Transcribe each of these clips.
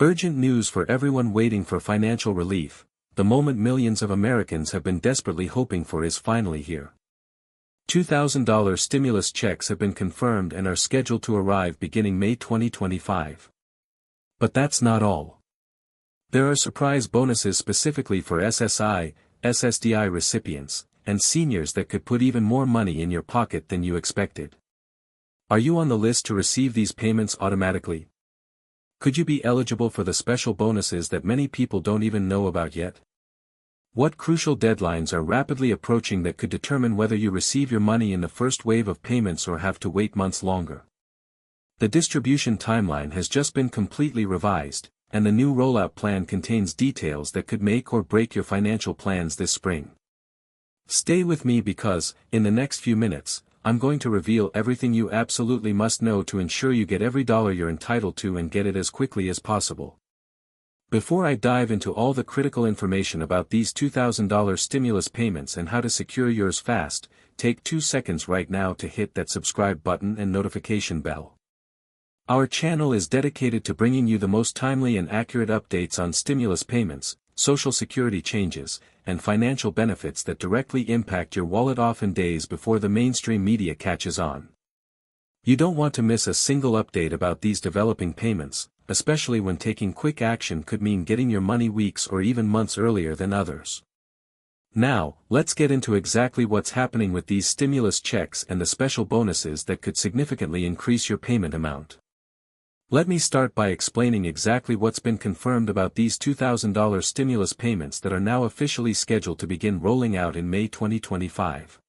Urgent news for everyone waiting for financial relief. The moment millions of Americans have been desperately hoping for is finally here. $2,000 stimulus checks have been confirmed and are scheduled to arrive beginning May 2025. But that's not all. There are surprise bonuses specifically for SSI, SSDI recipients, and seniors that could put even more money in your pocket than you expected. Are you on the list to receive these payments automatically? Could you be eligible for the special bonuses that many people don't even know about yet? What crucial deadlines are rapidly approaching that could determine whether you receive your money in the first wave of payments or have to wait months longer? The distribution timeline has just been completely revised, and the new rollout plan contains details that could make or break your financial plans this spring. Stay with me because, in the next few minutes, I'm going to reveal everything you absolutely must know to ensure you get every dollar you're entitled to and get it as quickly as possible. Before I dive into all the critical information about these $2,000 stimulus payments and how to secure yours fast, take 2 seconds right now to hit that subscribe button and notification bell. Our channel is dedicated to bringing you the most timely and accurate updates on stimulus payments, Social Security changes, and financial benefits that directly impact your wallet often days before the mainstream media catches on. You don't want to miss a single update about these developing payments, especially when taking quick action could mean getting your money weeks or even months earlier than others. Now, let's get into exactly what's happening with these stimulus checks and the special bonuses that could significantly increase your payment amount. Let me start by explaining exactly what's been confirmed about these $2,000 stimulus payments that are now officially scheduled to begin rolling out in May 2025.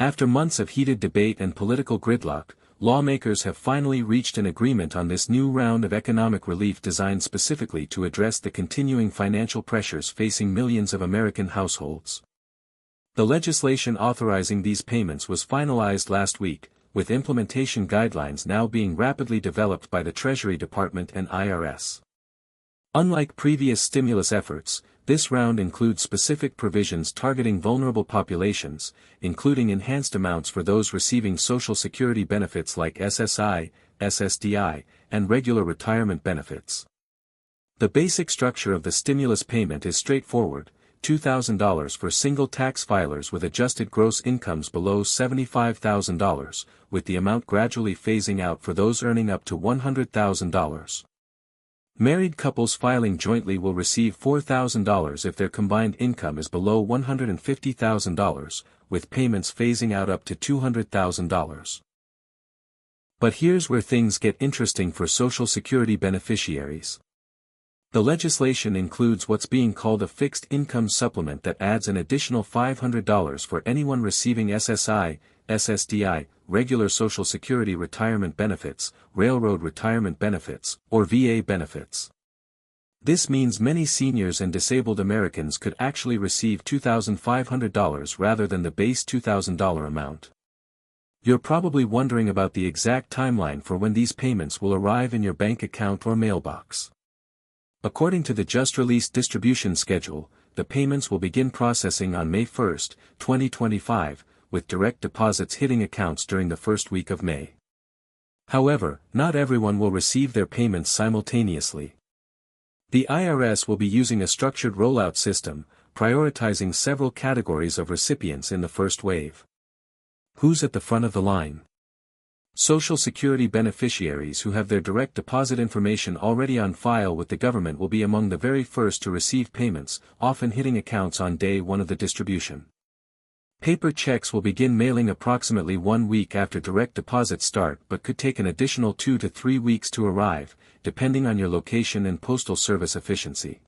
After months of heated debate and political gridlock, lawmakers have finally reached an agreement on this new round of economic relief designed specifically to address the continuing financial pressures facing millions of American households. The legislation authorizing these payments was finalized last week, with implementation guidelines now being rapidly developed by the Treasury Department and IRS. Unlike previous stimulus efforts, this round includes specific provisions targeting vulnerable populations, including enhanced amounts for those receiving Social Security benefits like SSI, SSDI, and regular retirement benefits. The basic structure of the stimulus payment is straightforward: $2,000 for single tax filers with adjusted gross incomes below $75,000, with the amount gradually phasing out for those earning up to $100,000. Married couples filing jointly will receive $4,000 if their combined income is below $150,000, with payments phasing out up to $200,000. But here's where things get interesting for Social Security beneficiaries. The legislation includes what's being called a fixed income supplement that adds an additional $500 for anyone receiving SSI, SSDI, regular Social Security retirement benefits, railroad retirement benefits, or VA benefits. This means many seniors and disabled Americans could actually receive $2,500 rather than the base $2,000 amount. You're probably wondering about the exact timeline for when these payments will arrive in your bank account or mailbox. According to the just-released distribution schedule, the payments will begin processing on May 1, 2025, with direct deposits hitting accounts during the first week of May. However, not everyone will receive their payments simultaneously. The IRS will be using a structured rollout system, prioritizing several categories of recipients in the first wave. Who's at the front of the line? Social Security beneficiaries who have their direct deposit information already on file with the government will be among the very first to receive payments, often hitting accounts on day one of the distribution. Paper checks will begin mailing approximately 1 week after direct deposits start but could take an additional 2 to 3 weeks to arrive, depending on your location and postal service efficiency.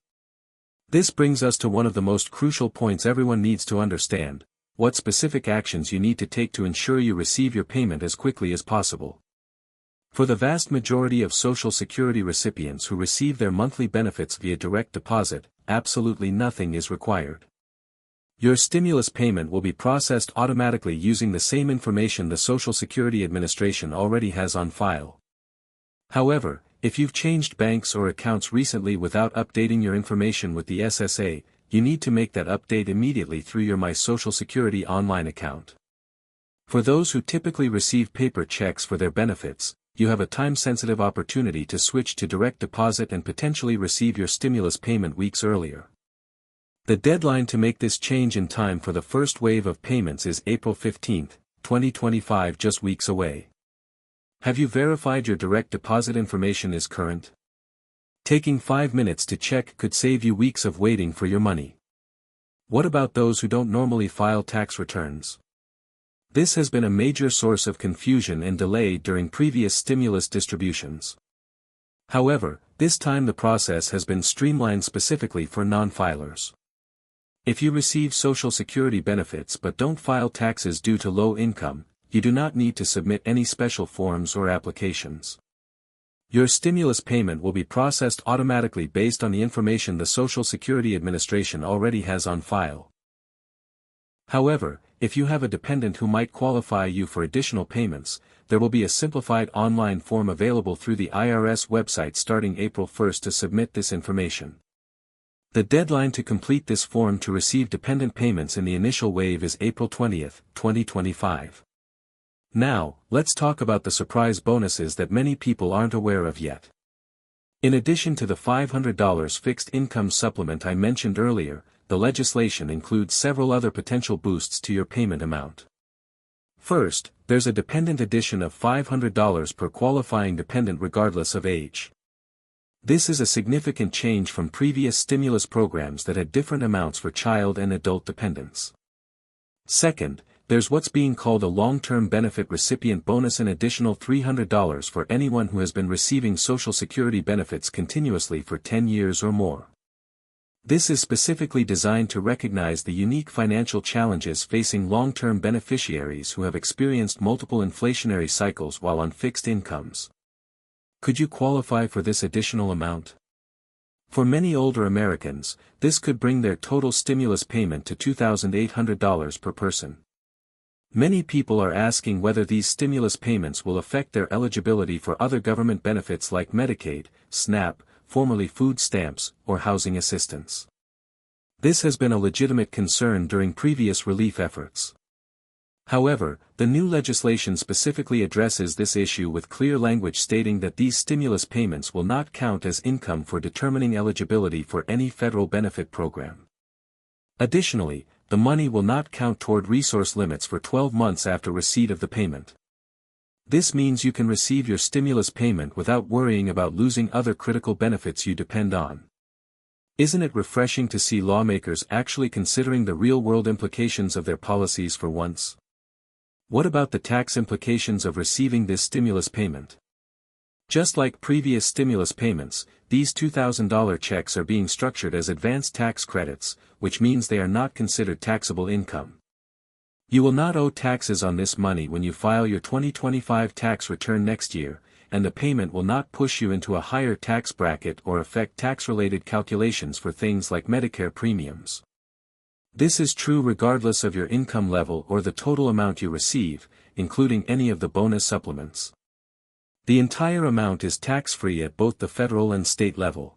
This brings us to one of the most crucial points everyone needs to understand: what specific actions you need to take to ensure you receive your payment as quickly as possible. For the vast majority of Social Security recipients who receive their monthly benefits via direct deposit, absolutely nothing is required. Your stimulus payment will be processed automatically using the same information the Social Security Administration already has on file. However, if you've changed banks or accounts recently without updating your information with the SSA, you need to make that update immediately through your My Social Security online account. For those who typically receive paper checks for their benefits, you have a time-sensitive opportunity to switch to direct deposit and potentially receive your stimulus payment weeks earlier. The deadline to make this change in time for the first wave of payments is April 15, 2025, just weeks away. Have you verified your direct deposit information is current? Taking 5 minutes to check could save you weeks of waiting for your money. What about those who don't normally file tax returns? This has been a major source of confusion and delay during previous stimulus distributions. However, this time the process has been streamlined specifically for non-filers. If you receive Social Security benefits but don't file taxes due to low income, you do not need to submit any special forms or applications. Your stimulus payment will be processed automatically based on the information the Social Security Administration already has on file. However, if you have a dependent who might qualify you for additional payments, there will be a simplified online form available through the IRS website starting April 1 to submit this information. The deadline to complete this form to receive dependent payments in the initial wave is April 20, 2025. Now, let's talk about the surprise bonuses that many people aren't aware of yet. In addition to the $500 fixed income supplement I mentioned earlier, the legislation includes several other potential boosts to your payment amount. First, there's a dependent addition of $500 per qualifying dependent regardless of age. This is a significant change from previous stimulus programs that had different amounts for child and adult dependents. Second, there's what's being called a long-term benefit recipient bonus, an additional $300 for anyone who has been receiving Social Security benefits continuously for 10 years or more. This is specifically designed to recognize the unique financial challenges facing long-term beneficiaries who have experienced multiple inflationary cycles while on fixed incomes. Could you qualify for this additional amount? For many older Americans, this could bring their total stimulus payment to $2,800 per person. Many people are asking whether these stimulus payments will affect their eligibility for other government benefits like Medicaid, SNAP, formerly food stamps, or housing assistance. This has been a legitimate concern during previous relief efforts. However, the new legislation specifically addresses this issue with clear language stating that these stimulus payments will not count as income for determining eligibility for any federal benefit program. Additionally, the money will not count toward resource limits for 12 months after receipt of the payment. This means you can receive your stimulus payment without worrying about losing other critical benefits you depend on. Isn't it refreshing to see lawmakers actually considering the real-world implications of their policies for once? What about the tax implications of receiving this stimulus payment? Just like previous stimulus payments, these $2,000 checks are being structured as advanced tax credits, which means they are not considered taxable income. You will not owe taxes on this money when you file your 2025 tax return next year, and the payment will not push you into a higher tax bracket or affect tax-related calculations for things like Medicare premiums. This is true regardless of your income level or the total amount you receive, including any of the bonus supplements. The entire amount is tax-free at both the federal and state level.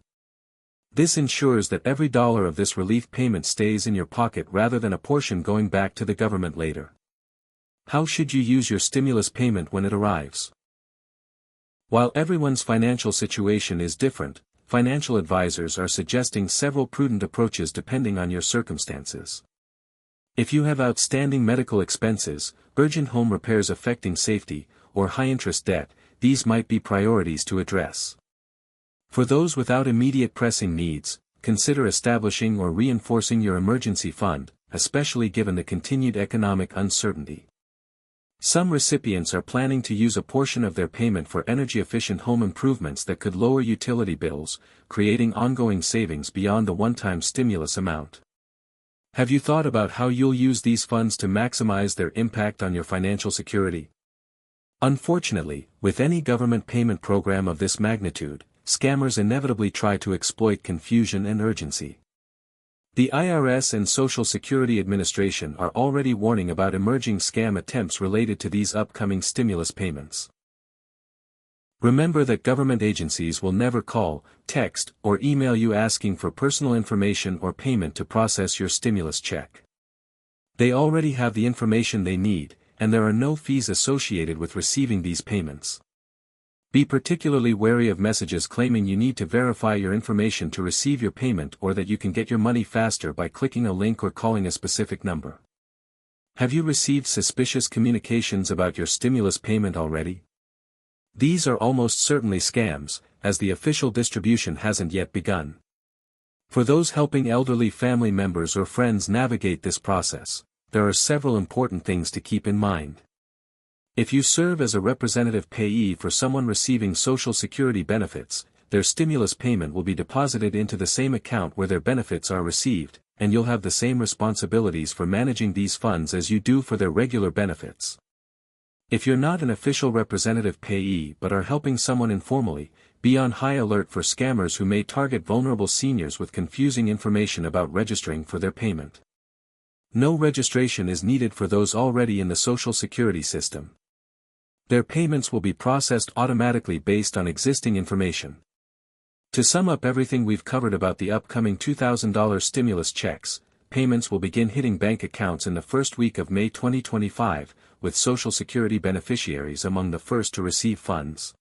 This ensures that every dollar of this relief payment stays in your pocket rather than a portion going back to the government later. How should you use your stimulus payment when it arrives? While everyone's financial situation is different, financial advisors are suggesting several prudent approaches depending on your circumstances. If you have outstanding medical expenses, urgent home repairs affecting safety, or high-interest debt, these might be priorities to address. For those without immediate pressing needs, consider establishing or reinforcing your emergency fund, especially given the continued economic uncertainty. Some recipients are planning to use a portion of their payment for energy-efficient home improvements that could lower utility bills, creating ongoing savings beyond the one-time stimulus amount. Have you thought about how you'll use these funds to maximize their impact on your financial security? Unfortunately, with any government payment program of this magnitude, scammers inevitably try to exploit confusion and urgency. The IRS and Social Security Administration are already warning about emerging scam attempts related to these upcoming stimulus payments. Remember that government agencies will never call, text, or email you asking for personal information or payment to process your stimulus check. They already have the information they need, and there are no fees associated with receiving these payments. Be particularly wary of messages claiming you need to verify your information to receive your payment or that you can get your money faster by clicking a link or calling a specific number. Have you received suspicious communications about your stimulus payment already? These are almost certainly scams, as the official distribution hasn't yet begun. For those helping elderly family members or friends navigate this process, there are several important things to keep in mind. If you serve as a representative payee for someone receiving Social Security benefits, their stimulus payment will be deposited into the same account where their benefits are received, and you'll have the same responsibilities for managing these funds as you do for their regular benefits. If you're not an official representative payee but are helping someone informally, be on high alert for scammers who may target vulnerable seniors with confusing information about registering for their payment. No registration is needed for those already in the Social Security system. Their payments will be processed automatically based on existing information. To sum up everything we've covered about the upcoming $2,000 stimulus checks, payments will begin hitting bank accounts in the first week of May 2025, with Social Security beneficiaries among the first to receive funds.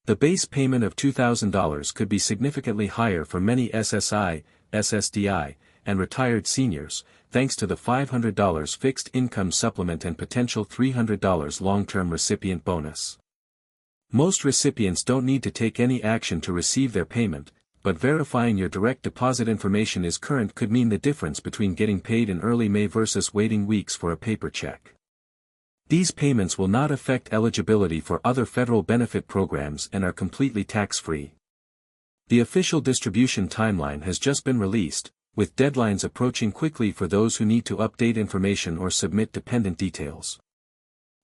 The base payment of $2,000 could be significantly higher for many SSI, SSDI, and retired seniors, thanks to the $500 fixed income supplement and potential $300 long-term recipient bonus. Most recipients don't need to take any action to receive their payment, but verifying your direct deposit information is current could mean the difference between getting paid in early May versus waiting weeks for a paper check. These payments will not affect eligibility for other federal benefit programs and are completely tax-free. The official distribution timeline has just been released, with deadlines approaching quickly for those who need to update information or submit dependent details.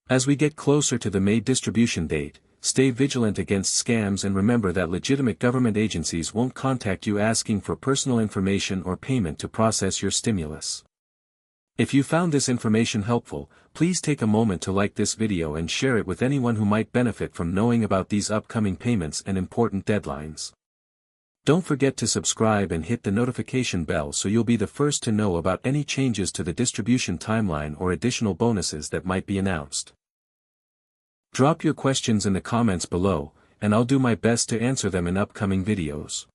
As we get closer to the May distribution date, stay vigilant against scams and remember that legitimate government agencies won't contact you asking for personal information or payment to process your stimulus. If you found this information helpful, please take a moment to like this video and share it with anyone who might benefit from knowing about these upcoming payments and important deadlines. Don't forget to subscribe and hit the notification bell so you'll be the first to know about any changes to the distribution timeline or additional bonuses that might be announced. Drop your questions in the comments below, and I'll do my best to answer them in upcoming videos.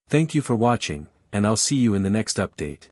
Thank you for watching, and I'll see you in the next update.